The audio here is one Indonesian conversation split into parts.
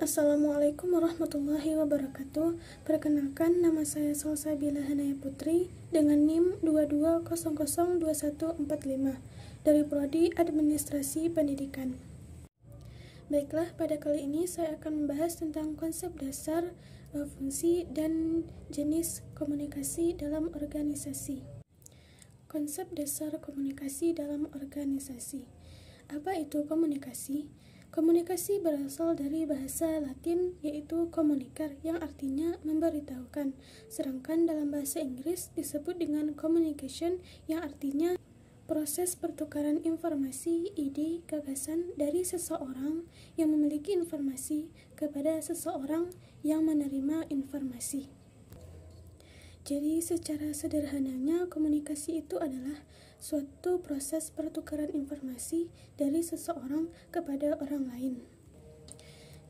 Assalamualaikum warahmatullahi wabarakatuh. Perkenalkan, nama saya Salsabila Hanaya Putri dengan NIM 22002145 dari Prodi Administrasi Pendidikan. Baiklah, pada kali ini saya akan membahas tentang konsep dasar, fungsi, dan jenis komunikasi dalam organisasi. Konsep dasar komunikasi dalam organisasi. Apa itu komunikasi? Komunikasi berasal dari bahasa Latin yaitu communicare yang artinya memberitahukan, sedangkan dalam bahasa Inggris disebut dengan communication yang artinya proses pertukaran informasi, ide, gagasan dari seseorang yang memiliki informasi kepada seseorang yang menerima informasi. Jadi secara sederhananya komunikasi itu adalah suatu proses pertukaran informasi dari seseorang kepada orang lain.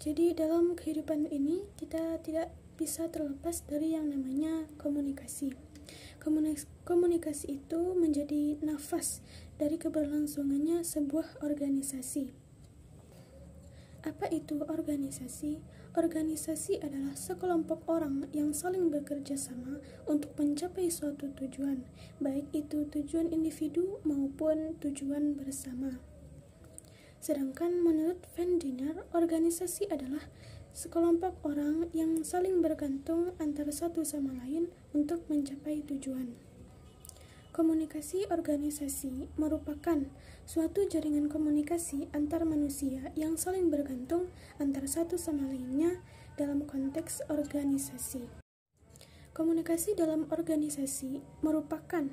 Jadi dalam kehidupan ini kita tidak bisa terlepas dari yang namanya komunikasi. Komunikasi itu menjadi nafas dari keberlangsungannya sebuah organisasi. Apa itu organisasi? Organisasi adalah sekelompok orang yang saling bekerja sama untuk mencapai suatu tujuan, baik itu tujuan individu maupun tujuan bersama. Sedangkan menurut Van Diner, organisasi adalah sekelompok orang yang saling bergantung antara satu sama lain untuk mencapai tujuan. Komunikasi organisasi merupakan suatu jaringan komunikasi antar manusia yang saling bergantung antara satu sama lainnya dalam konteks organisasi. Komunikasi dalam organisasi merupakan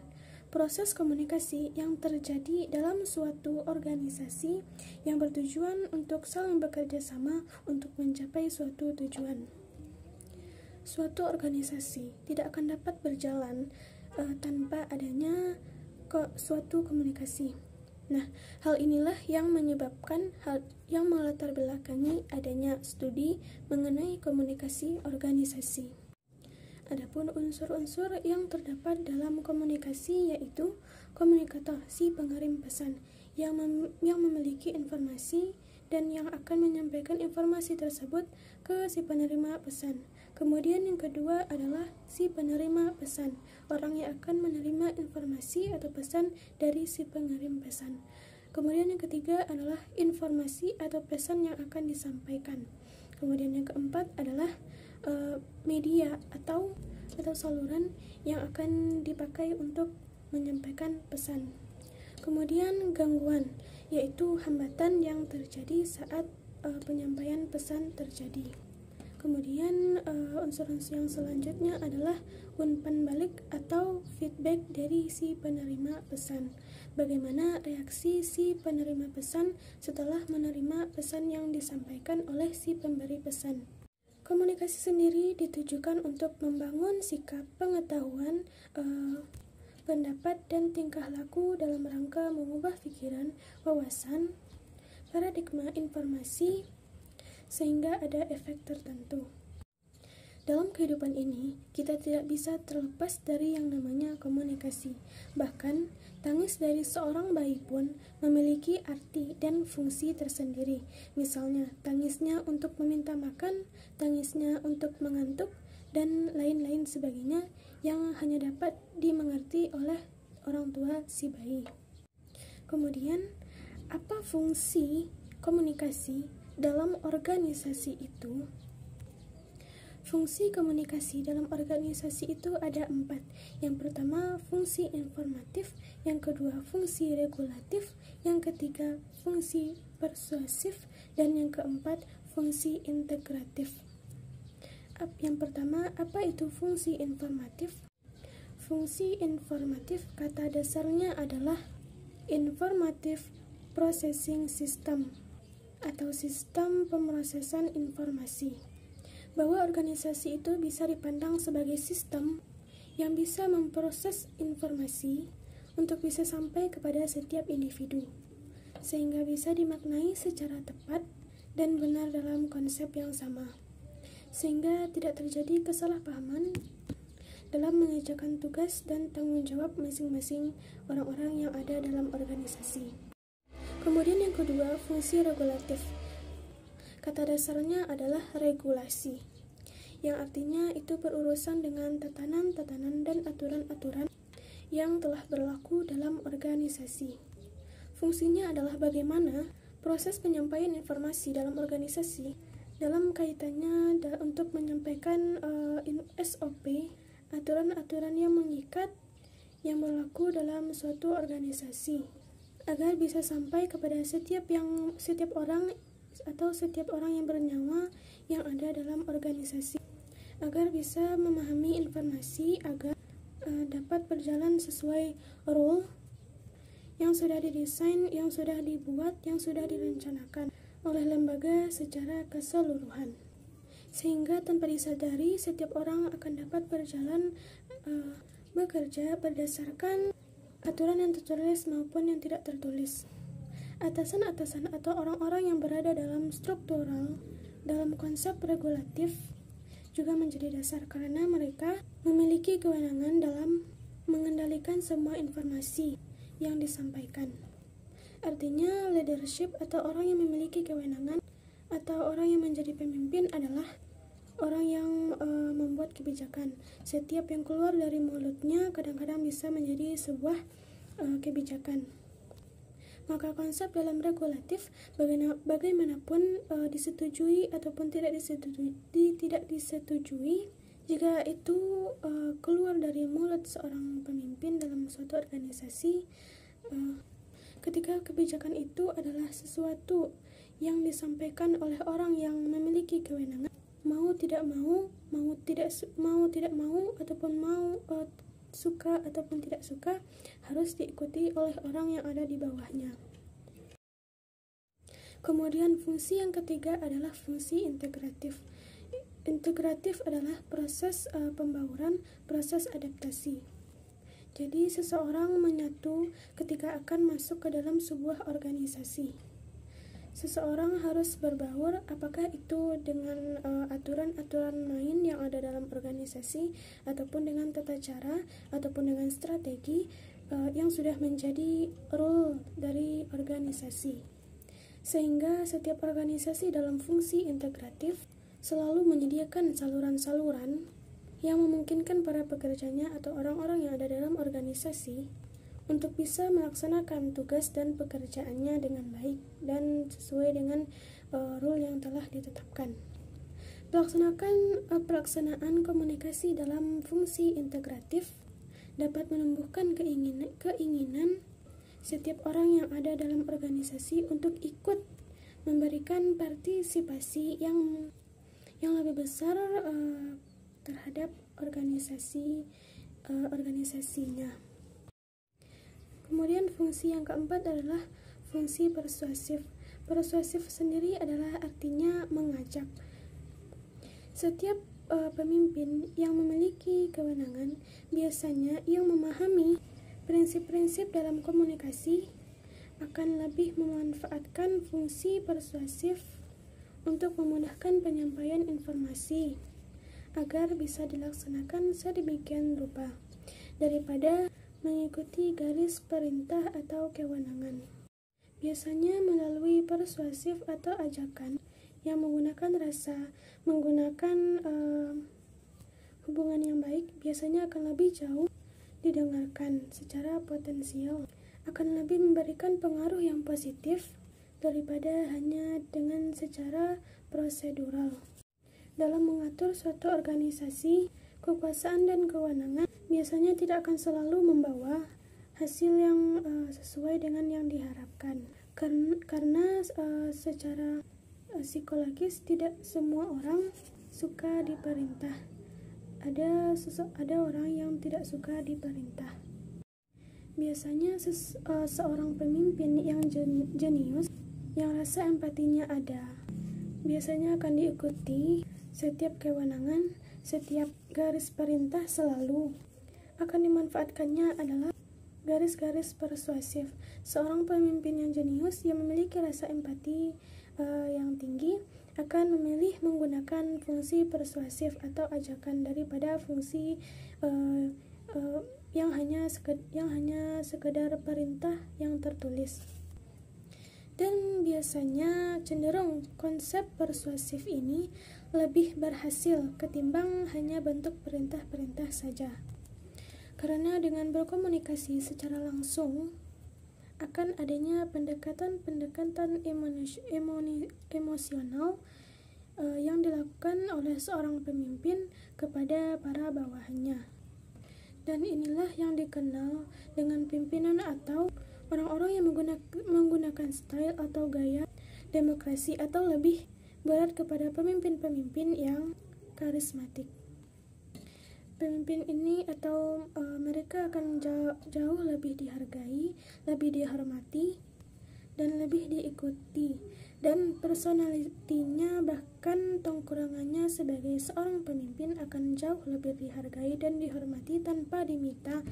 proses komunikasi yang terjadi dalam suatu organisasi yang bertujuan untuk saling bekerja sama untuk mencapai suatu tujuan. Suatu organisasi tidak akan dapat berjalan tanpa adanya suatu komunikasi. Nah, hal inilah yang menyebabkan yang melatar belakangi adanya studi mengenai komunikasi organisasi. Adapun unsur-unsur yang terdapat dalam komunikasi yaitu komunikator, si pengirim pesan yang memiliki informasi dan yang akan menyampaikan informasi tersebut ke si penerima pesan. Kemudian yang kedua adalah si penerima pesan, orang yang akan menerima informasi atau pesan dari si pengirim pesan. Kemudian yang ketiga adalah informasi atau pesan yang akan disampaikan. Kemudian yang keempat adalah media atau saluran yang akan dipakai untuk menyampaikan pesan. Kemudian gangguan, yaitu hambatan yang terjadi saat penyampaian pesan terjadi. Kemudian unsur-unsur yang selanjutnya adalah umpan balik atau feedback dari si penerima pesan. Bagaimana reaksi si penerima pesan setelah menerima pesan yang disampaikan oleh si pemberi pesan. Komunikasi sendiri ditujukan untuk membangun sikap, pengetahuan, pendapat, dan tingkah laku dalam rangka mengubah pikiran, wawasan, paradigma informasi, sehingga ada efek tertentu. Dalam kehidupan ini, kita tidak bisa terlepas dari yang namanya komunikasi. Bahkan, tangis dari seorang bayi pun memiliki arti dan fungsi tersendiri. Misalnya, tangisnya untuk meminta makan, tangisnya untuk mengantuk, dan lain-lain sebagainya yang hanya dapat dimengerti oleh orang tua si bayi. Kemudian, apa fungsi komunikasi dalam organisasi itu? Fungsi komunikasi dalam organisasi itu ada 4. Yang pertama, fungsi informatif. Yang kedua, fungsi regulatif. Yang ketiga, fungsi persuasif. Dan yang keempat, fungsi integratif. Yang pertama, apa itu fungsi informatif? Fungsi informatif kata dasarnya adalah informative processing system atau sistem pemrosesan informasi. Bahwa organisasi itu bisa dipandang sebagai sistem yang bisa memproses informasi untuk bisa sampai kepada setiap individu, sehingga bisa dimaknai secara tepat dan benar dalam konsep yang sama, sehingga tidak terjadi kesalahpahaman dalam mengerjakan tugas dan tanggung jawab masing-masing orang-orang yang ada dalam organisasi. Kemudian yang kedua, fungsi regulatif. Kata dasarnya adalah regulasi, yang artinya itu berurusan dengan tatanan-tatanan dan aturan-aturan yang telah berlaku dalam organisasi. Fungsinya adalah bagaimana proses penyampaian informasi dalam organisasi dalam kaitannya untuk menyampaikan SOP, aturan-aturan yang mengikat yang berlaku dalam suatu organisasi, agar bisa sampai kepada setiap orang atau setiap orang yang bernyawa yang ada dalam organisasi, agar bisa memahami informasi, agar dapat berjalan sesuai rule yang sudah didesain, yang sudah dibuat, yang sudah direncanakan oleh lembaga secara keseluruhan, sehingga tanpa disadari setiap orang akan dapat berjalan bekerja berdasarkan aturan yang tertulis maupun yang tidak tertulis. Atasan-atasan atau orang-orang yang berada dalam struktural dalam konsep regulatif juga menjadi dasar karena mereka memiliki kewenangan dalam mengendalikan semua informasi yang disampaikan. Artinya, leadership atau orang yang memiliki kewenangan atau orang yang menjadi pemimpin adalah orang yang membuat kebijakan. Setiap yang keluar dari mulutnya kadang-kadang bisa menjadi sebuah kebijakan. Maka konsep dalam regulatif bagaimanapun disetujui ataupun tidak disetujui, jika itu keluar dari mulut seorang pemimpin dalam suatu organisasi, ketika kebijakan itu adalah sesuatu yang disampaikan oleh orang yang memiliki kewenangan, mau tidak mau ataupun suka ataupun tidak suka, harus diikuti oleh orang yang ada di bawahnya. Kemudian fungsi yang ketiga adalah fungsi integratif. Integratif adalah proses pembauran, proses adaptasi. Jadi seseorang menyatu ketika akan masuk ke dalam sebuah organisasi. Seseorang harus berbaur, apakah itu dengan aturan-aturan main yang ada dalam organisasi, ataupun dengan tata cara, ataupun dengan strategi yang sudah menjadi rule dari organisasi. Sehingga setiap organisasi dalam fungsi integratif selalu menyediakan saluran-saluran yang memungkinkan para pekerjanya atau orang-orang yang ada dalam organisasi untuk bisa melaksanakan tugas dan pekerjaannya dengan baik dan sesuai dengan rule yang telah ditetapkan. Pelaksanaan komunikasi dalam fungsi integratif dapat menumbuhkan keinginan setiap orang yang ada dalam organisasi untuk ikut memberikan partisipasi yang lebih besar terhadap organisasinya. Kemudian fungsi yang keempat adalah fungsi persuasif. Persuasif sendiri adalah artinya mengajak. Setiap pemimpin yang memiliki kewenangan biasanya yang memahami prinsip-prinsip dalam komunikasi akan lebih memanfaatkan fungsi persuasif untuk memudahkan penyampaian informasi agar bisa dilaksanakan sedemikian rupa daripada mengikuti garis perintah atau kewenangan. Biasanya melalui persuasif atau ajakan yang menggunakan rasa, menggunakan hubungan yang baik, biasanya akan lebih jauh didengarkan secara potensial, akan lebih memberikan pengaruh yang positif daripada hanya dengan secara prosedural. Dalam mengatur suatu organisasi, kekuasaan dan kewenangan biasanya tidak akan selalu membawa hasil yang sesuai dengan yang diharapkan. Karena secara psikologis tidak semua orang suka diperintah. Ada orang yang tidak suka diperintah. Biasanya seorang pemimpin yang jenius, yang rasa empatinya ada, biasanya akan diikuti setiap kewenangan, setiap garis perintah selalu akan dimanfaatkannya adalah garis-garis persuasif. Seorang pemimpin yang jenius yang memiliki rasa empati yang tinggi akan memilih menggunakan fungsi persuasif atau ajakan daripada fungsi yang hanya sekedar perintah yang tertulis. Dan biasanya cenderung konsep persuasif ini lebih berhasil ketimbang hanya bentuk perintah-perintah saja. Karena dengan berkomunikasi secara langsung akan adanya pendekatan-pendekatan emosional yang dilakukan oleh seorang pemimpin kepada para bawahannya. Dan inilah yang dikenal dengan pimpinan atau orang-orang yang menggunakan style atau gaya demokrasi, atau lebih berat kepada pemimpin-pemimpin yang karismatik. Pemimpin ini atau mereka akan jauh lebih dihargai, lebih dihormati, dan lebih diikuti. Dan personalitinya bahkan tongkrongannya sebagai seorang pemimpin akan jauh lebih dihargai dan dihormati tanpa diminta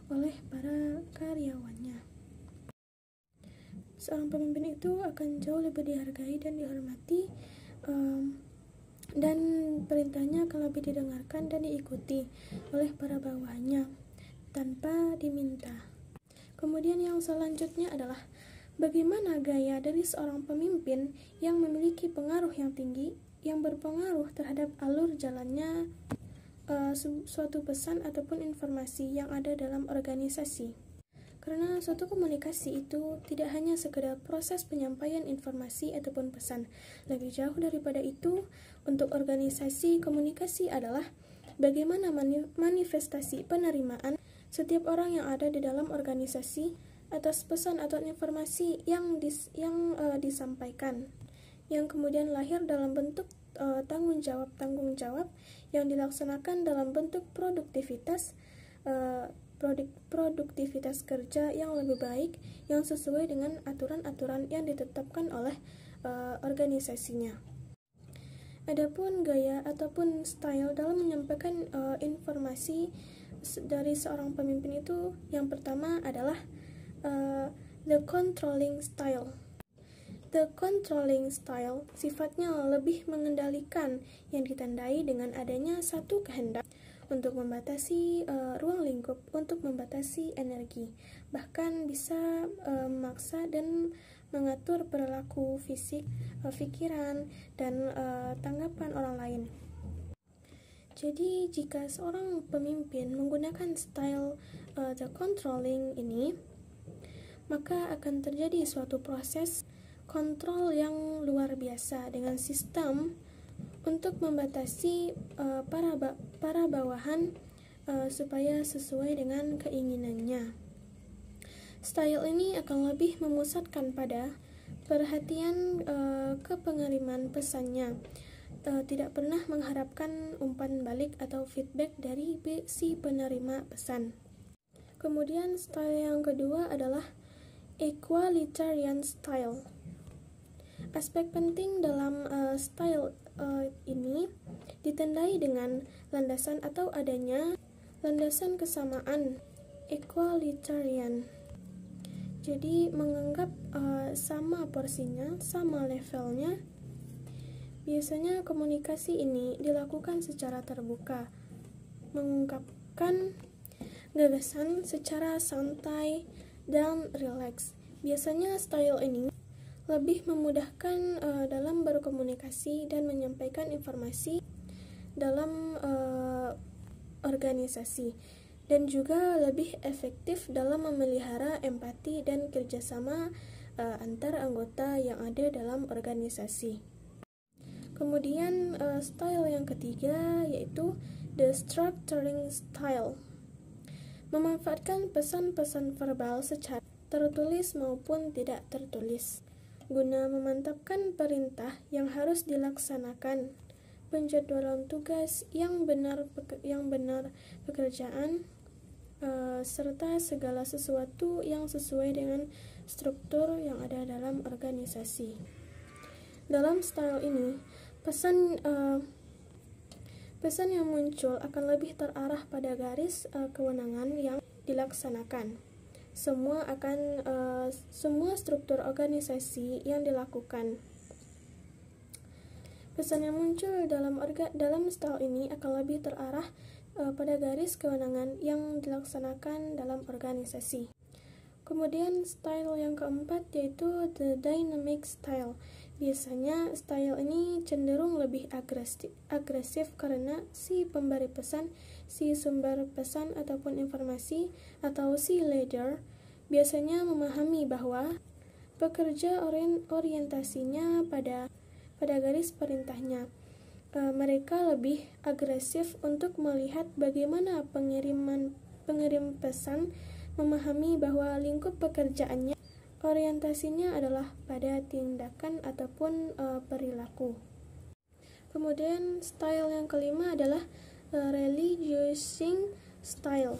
oleh para karyawannya. Seorang pemimpin itu akan jauh lebih dihargai dan dihormati, dan perintahnya akan lebih didengarkan dan diikuti oleh para bawahannya tanpa diminta. Kemudian yang selanjutnya adalah bagaimana gaya dari seorang pemimpin yang memiliki pengaruh yang tinggi, yang berpengaruh terhadap alur jalannya suatu pesan ataupun informasi yang ada dalam organisasi. Karena suatu komunikasi itu tidak hanya sekedar proses penyampaian informasi ataupun pesan. Lebih jauh daripada itu, untuk organisasi, komunikasi adalah bagaimana manifestasi penerimaan setiap orang yang ada di dalam organisasi atas pesan atau informasi yang disampaikan, yang kemudian lahir dalam bentuk tanggung jawab yang dilaksanakan dalam bentuk produktivitas kerja yang lebih baik, yang sesuai dengan aturan-aturan yang ditetapkan oleh organisasinya. Adapun gaya ataupun style dalam menyampaikan informasi dari seorang pemimpin itu, yang pertama adalah the controlling style. The controlling style sifatnya lebih mengendalikan, yang ditandai dengan adanya satu kehendak untuk membatasi ruang lingkup, untuk membatasi energi, bahkan bisa memaksa dan mengatur perilaku fisik, pikiran, dan tanggapan orang lain. Jadi jika seorang pemimpin menggunakan style the controlling ini, maka akan terjadi suatu proses kontrol yang luar biasa dengan sistem untuk membatasi para bawahan supaya sesuai dengan keinginannya. Style ini akan lebih memusatkan pada perhatian ke pengiriman pesannya, tidak pernah mengharapkan umpan balik atau feedback dari si penerima pesan. Kemudian style yang kedua adalah equalitarian style. Aspek penting dalam style ini ditandai dengan landasan atau adanya landasan kesamaan equalitarian. Jadi menganggap sama porsinya, sama levelnya. Biasanya komunikasi ini dilakukan secara terbuka, mengungkapkan gagasan secara santai dan rileks. Biasanya style ini lebih memudahkan dalam berkomunikasi dan menyampaikan informasi dalam organisasi, dan juga lebih efektif dalam memelihara empati dan kerjasama antar anggota yang ada dalam organisasi. Kemudian style yang ketiga yaitu the structuring style. Memanfaatkan pesan-pesan verbal secara tertulis maupun tidak tertulis guna memantapkan perintah yang harus dilaksanakan, penjadwalan tugas yang benar pekerjaan, serta segala sesuatu yang sesuai dengan struktur yang ada dalam organisasi. Dalam style ini, pesan yang muncul akan lebih terarah pada garis kewenangan yang dilaksanakan. Semua struktur organisasi yang dilakukan. Pesan yang muncul dalam style ini akan lebih terarah pada garis kewenangan yang dilaksanakan dalam organisasi. Kemudian style yang keempat yaitu the dynamic style. Biasanya style ini cenderung lebih agresif karena si pemberi pesan, si sumber pesan ataupun informasi, atau si leader biasanya memahami bahwa pekerja orientasinya pada garis perintahnya. Mereka lebih agresif untuk melihat bagaimana pengirim pesan memahami bahwa lingkup pekerjaannya orientasinya adalah pada tindakan ataupun perilaku. Kemudian style yang kelima adalah religiousing style,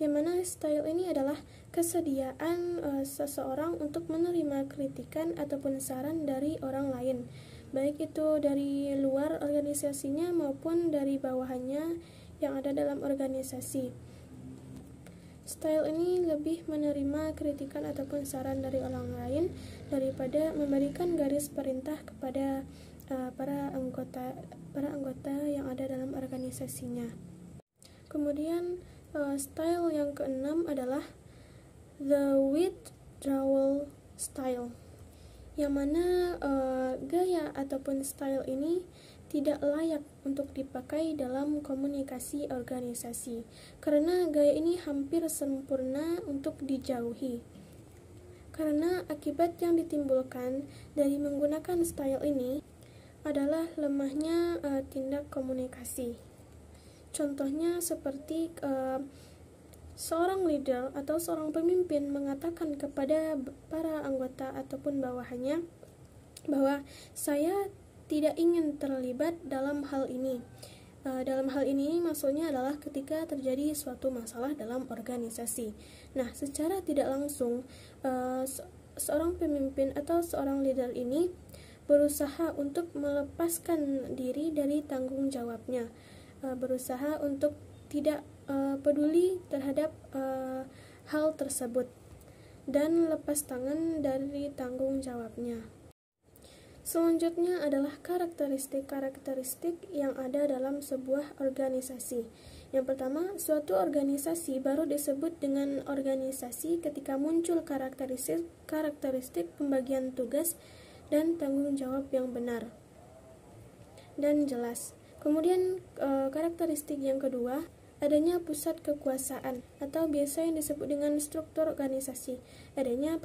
yang mana style ini adalah kesediaan seseorang untuk menerima kritikan ataupun saran dari orang lain, baik itu dari luar organisasinya maupun dari bawahannya yang ada dalam organisasi. Style ini lebih menerima kritikan ataupun saran dari orang lain daripada memberikan garis perintah kepada para anggota yang ada dalam organisasinya. Kemudian style yang keenam adalah the withdrawal style, yang mana gaya ataupun style ini tidak layak untuk dipakai dalam komunikasi organisasi, karena gaya ini hampir sempurna untuk dijauhi. Karena akibat yang ditimbulkan dari menggunakan style ini adalah lemahnya tindak komunikasi. Contohnya seperti seorang leader atau seorang pemimpin mengatakan kepada para anggota ataupun bawahannya bahwa saya tidak ingin terlibat dalam hal ini. Dalam hal ini maksudnya adalah ketika terjadi suatu masalah dalam organisasi. Nah, secara tidak langsung seorang pemimpin atau seorang leader ini berusaha untuk melepaskan diri dari tanggung jawabnya, berusaha untuk tidak peduli terhadap hal tersebut dan lepas tangan dari tanggung jawabnya. Selanjutnya adalah karakteristik yang ada dalam sebuah organisasi. Yang pertama, suatu organisasi baru disebut dengan organisasi ketika muncul karakteristik pembagian tugas dan tanggung jawab yang benar dan jelas. Kemudian karakteristik yang kedua, adanya pusat kekuasaan atau biasa yang disebut dengan struktur organisasi, adanya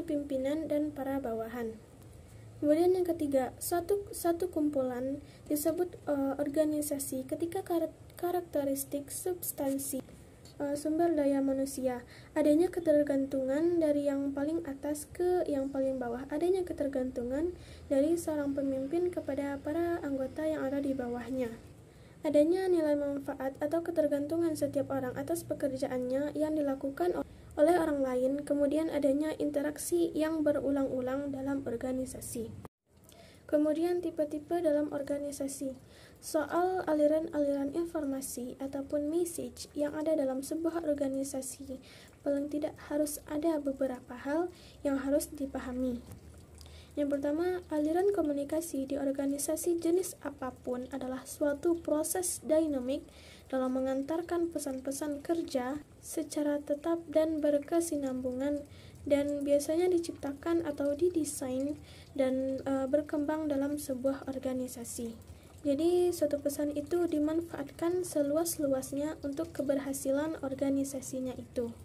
pimpinan dan para bawahan. Kemudian yang ketiga, satu kumpulan disebut organisasi ketika karakteristik substansi sumber daya manusia, adanya ketergantungan dari yang paling atas ke yang paling bawah, adanya ketergantungan dari seorang pemimpin kepada para anggota yang ada di bawahnya, adanya nilai manfaat atau ketergantungan setiap orang atas pekerjaannya yang dilakukan oleh orang lain, kemudian adanya interaksi yang berulang-ulang dalam organisasi. Kemudian tipe-tipe dalam organisasi. Soal aliran-aliran informasi ataupun message yang ada dalam sebuah organisasi, paling tidak harus ada beberapa hal yang harus dipahami. Yang pertama, aliran komunikasi di organisasi jenis apapun adalah suatu proses dinamik dalam mengantarkan pesan-pesan kerja secara tetap dan berkesinambungan, dan biasanya diciptakan atau didesain dan berkembang dalam sebuah organisasi. Jadi, suatu pesan itu dimanfaatkan seluas-luasnya untuk keberhasilan organisasinya itu.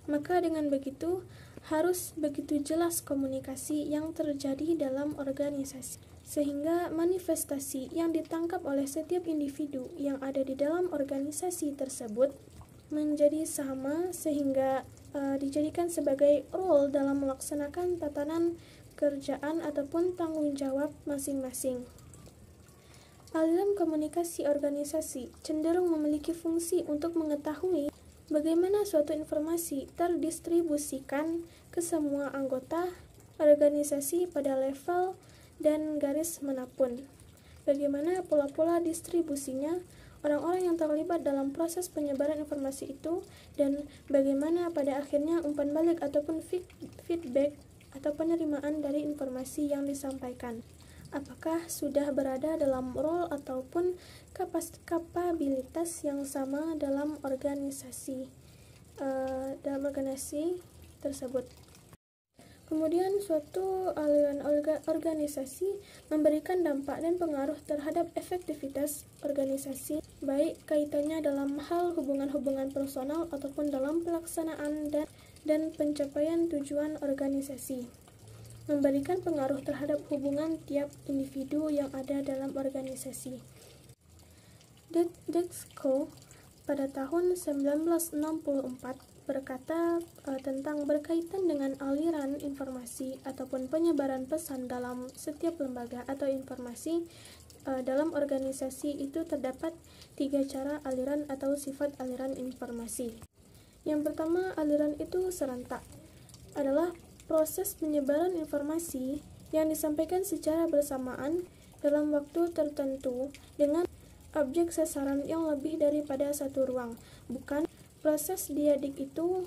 Maka dengan begitu, harus begitu jelas komunikasi yang terjadi dalam organisasi, sehingga manifestasi yang ditangkap oleh setiap individu yang ada di dalam organisasi tersebut menjadi sama, sehingga dijadikan sebagai role dalam melaksanakan tatanan kerjaan ataupun tanggung jawab masing-masing. Aliran komunikasi organisasi cenderung memiliki fungsi untuk mengetahui bagaimana suatu informasi terdistribusikan ke semua anggota organisasi pada level dan garis manapun. Bagaimana pola-pola distribusinya, orang-orang yang terlibat dalam proses penyebaran informasi itu, dan bagaimana pada akhirnya umpan balik ataupun feedback atau penerimaan dari informasi yang disampaikan. Apakah sudah berada dalam role ataupun kapabilitas yang sama dalam organisasi dalam organisasi tersebut. Kemudian suatu aliran organisasi memberikan dampak dan pengaruh terhadap efektivitas organisasi, baik kaitannya dalam hal hubungan-hubungan personal ataupun dalam pelaksanaan dan pencapaian tujuan organisasi. Memberikan pengaruh terhadap hubungan tiap individu yang ada dalam organisasi. Dexko pada tahun 1964 berkata tentang berkaitan dengan aliran informasi ataupun penyebaran pesan dalam setiap lembaga atau informasi dalam organisasi itu terdapat 3 cara aliran atau sifat aliran informasi. Yang pertama, aliran itu serentak adalah proses penyebaran informasi yang disampaikan secara bersamaan dalam waktu tertentu dengan objek sasaran yang lebih daripada satu ruang. Bukan proses diadik itu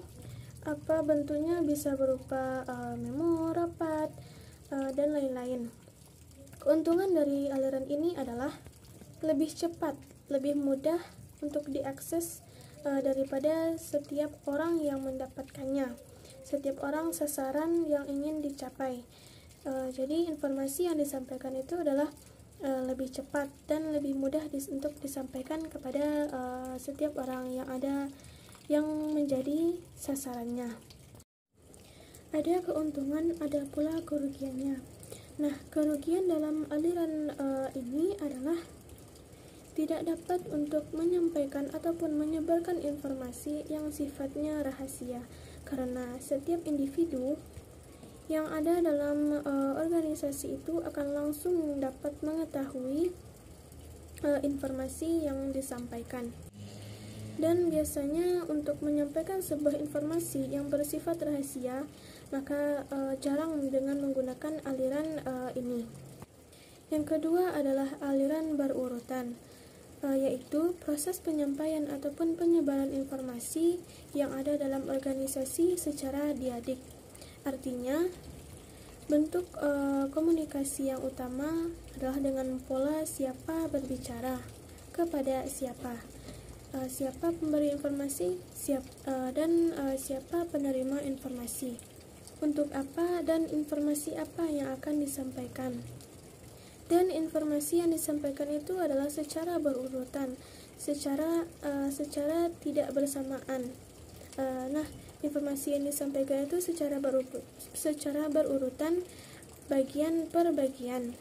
bentuknya bisa berupa memo, rapat, dan lain-lain. Keuntungan dari aliran ini adalah lebih cepat, lebih mudah untuk diakses daripada setiap orang yang mendapatkannya, setiap orang sasaran yang ingin dicapai. Jadi informasi yang disampaikan itu adalah lebih cepat dan lebih mudah untuk disampaikan kepada setiap orang yang ada yang menjadi sasarannya. Ada keuntungan, ada pula kerugiannya. Nah, kerugian dalam aliran ini adalah tidak dapat untuk menyampaikan ataupun menyebarkan informasi yang sifatnya rahasia, karena setiap individu yang ada dalam organisasi itu akan langsung dapat mengetahui informasi yang disampaikan. Dan biasanya untuk menyampaikan sebuah informasi yang bersifat rahasia, maka jarang dengan menggunakan aliran ini. Yang kedua adalah aliran berurutan, yaitu proses penyampaian ataupun penyebaran informasi yang ada dalam organisasi secara diadik. Artinya, bentuk komunikasi yang utama adalah dengan pola siapa berbicara kepada siapa, siapa pemberi informasi, dan siapa penerima informasi, untuk apa dan informasi apa yang akan disampaikan. Dan informasi yang disampaikan itu adalah secara berurutan, secara tidak bersamaan. Nah, informasi yang disampaikan itu secara berurutan, bagian per bagian.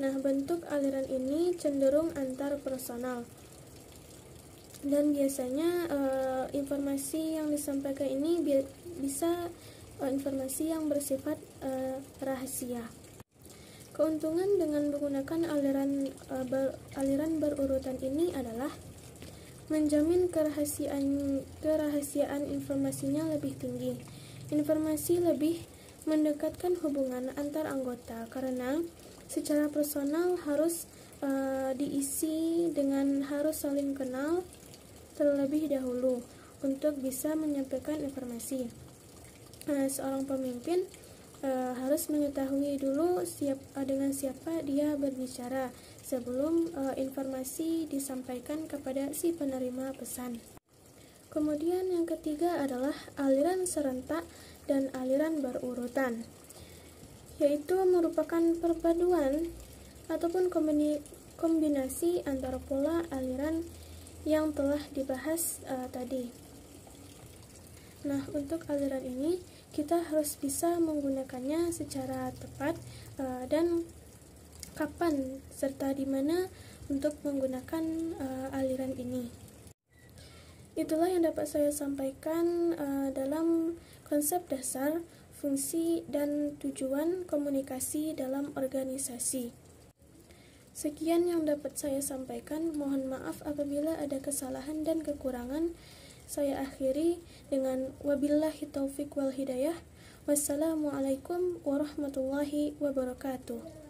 Nah, bentuk aliran ini cenderung antar personal. Dan biasanya informasi yang disampaikan ini bisa informasi yang bersifat rahasia. Keuntungan dengan menggunakan aliran berurutan ini adalah menjamin kerahasiaan informasinya lebih tinggi. Informasi lebih mendekatkan hubungan antar anggota karena secara personal harus diisi dengan harus saling kenal terlebih dahulu untuk bisa menyampaikan informasi. Seorang pemimpin harus mengetahui dulu dengan siapa dia berbicara sebelum informasi disampaikan kepada si penerima pesan. Kemudian yang ketiga adalah aliran serentak dan aliran berurutan, yaitu merupakan perpaduan ataupun kombinasi antara pola aliran yang telah dibahas tadi. Nah, untuk aliran ini kita harus bisa menggunakannya secara tepat dan kapan serta di mana untuk menggunakan aliran ini. Itulah yang dapat saya sampaikan dalam konsep dasar, fungsi, dan tujuan komunikasi dalam organisasi. Sekian yang dapat saya sampaikan. Mohon maaf apabila ada kesalahan dan kekurangan. Saya akhiri dengan wabillahi taufiq wal hidayah. Wassalamualaikum warahmatullahi wabarakatuh.